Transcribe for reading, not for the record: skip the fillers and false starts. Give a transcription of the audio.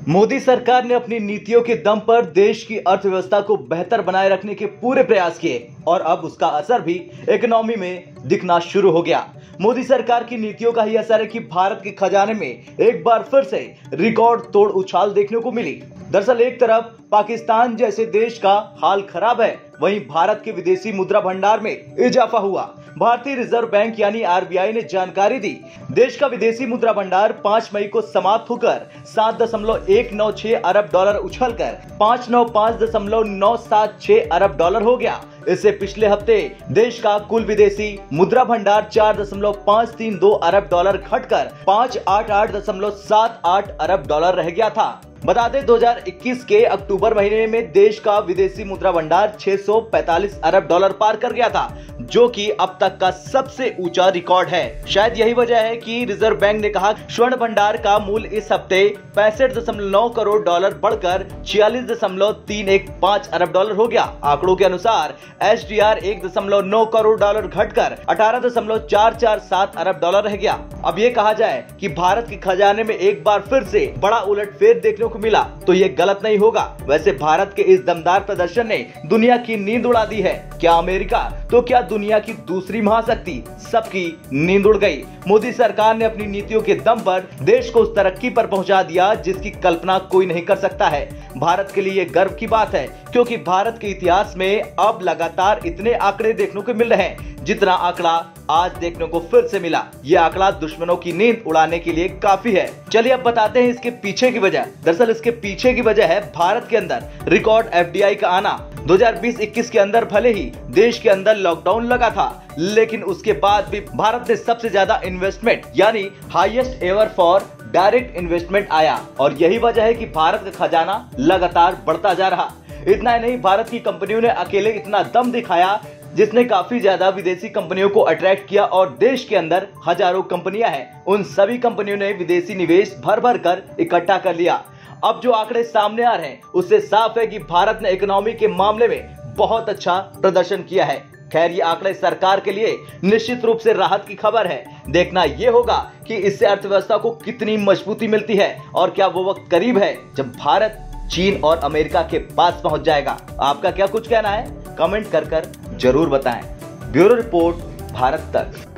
मोदी सरकार ने अपनी नीतियों के दम पर देश की अर्थव्यवस्था को बेहतर बनाए रखने के पूरे प्रयास किए और अब उसका असर भी इकोनॉमी में दिखना शुरू हो गया। मोदी सरकार की नीतियों का ही असर है कि भारत के खजाने में एक बार फिर से रिकॉर्ड तोड़ उछाल देखने को मिली। दरअसल एक तरफ पाकिस्तान जैसे देश का हाल खराब है, वहीं भारत के विदेशी मुद्रा भंडार में इजाफा हुआ। भारतीय रिजर्व बैंक यानी आरबीआई ने जानकारी दी, देश का विदेशी मुद्रा भंडार 5 मई को समाप्त होकर 7.196 अरब डॉलर उछलकर 595.976 अरब डॉलर हो गया। इससे पिछले हफ्ते देश का कुल विदेशी मुद्रा भंडार 4.532 अरब डॉलर घटकर 588.78 अरब डॉलर रह गया था। बता दें 2021 के अक्टूबर महीने में देश का विदेशी मुद्रा भंडार 645 अरब डॉलर पार कर गया था, जो कि अब तक का सबसे ऊंचा रिकॉर्ड है। शायद यही वजह है कि रिजर्व बैंक ने कहा स्वर्ण भंडार का मूल्य इस हफ्ते 65.9 करोड़ डॉलर बढ़कर 46.315 अरब डॉलर हो गया। आंकड़ों के अनुसार एसडीआर 1.9 करोड़ डॉलर घटकर 18.447 अरब डॉलर रह गया। अब ये कहा जाए कि भारत के खजाने में एक बार फिर से बड़ा उलटफेर देखने को मिला तो ये गलत नहीं होगा। वैसे भारत के इस दमदार प्रदर्शन ने दुनिया की नींद उड़ा दी है। क्या अमेरिका तो क्या दुनिया की दूसरी महाशक्ति, सबकी नींद उड़ गई। मोदी सरकार ने अपनी नीतियों के दम पर देश को उस तरक्की पर पहुंचा दिया जिसकी कल्पना कोई नहीं कर सकता है। भारत के लिए ये गर्व की बात है, क्योंकि भारत के इतिहास में अब लगातार इतने आंकड़े देखने को मिल रहे हैं जितना आंकड़ा आज देखने को फिर से मिला। ये आंकड़ा दुश्मनों की नींद उड़ाने के लिए काफी है। चलिए अब बताते हैं इसके पीछे की वजह। दरअसल इसके पीछे की वजह है भारत के अंदर रिकॉर्ड एफडीआई का आना। 2020-21 के अंदर भले ही देश के अंदर लॉकडाउन लगा था, लेकिन उसके बाद भी भारत ने सबसे ज्यादा इन्वेस्टमेंट यानी highest ever for direct investment आया और यही वजह है कि भारत का खजाना लगातार बढ़ता जा रहा। इतना ही नहीं, भारत की कंपनियों ने अकेले इतना दम दिखाया जिसने काफी ज्यादा विदेशी कंपनियों को अट्रैक्ट किया और देश के अंदर हजारों कंपनियां हैं, उन सभी कंपनियों ने विदेशी निवेश भर भर कर इकट्ठा कर लिया। अब जो आंकड़े सामने आ रहे हैं उससे साफ है कि भारत ने इकोनॉमी के मामले में बहुत अच्छा प्रदर्शन किया है। खैर, ये आंकड़े सरकार के लिए निश्चित रूप से राहत की खबर है। देखना ये होगा कि इससे अर्थव्यवस्था को कितनी मजबूती मिलती है और क्या वो वक्त करीब है जब भारत चीन और अमेरिका के पास पहुंच जाएगा। आपका क्या कुछ कहना है, कमेंट कर जरूर बताएं। ब्यूरो रिपोर्ट, भारत तक।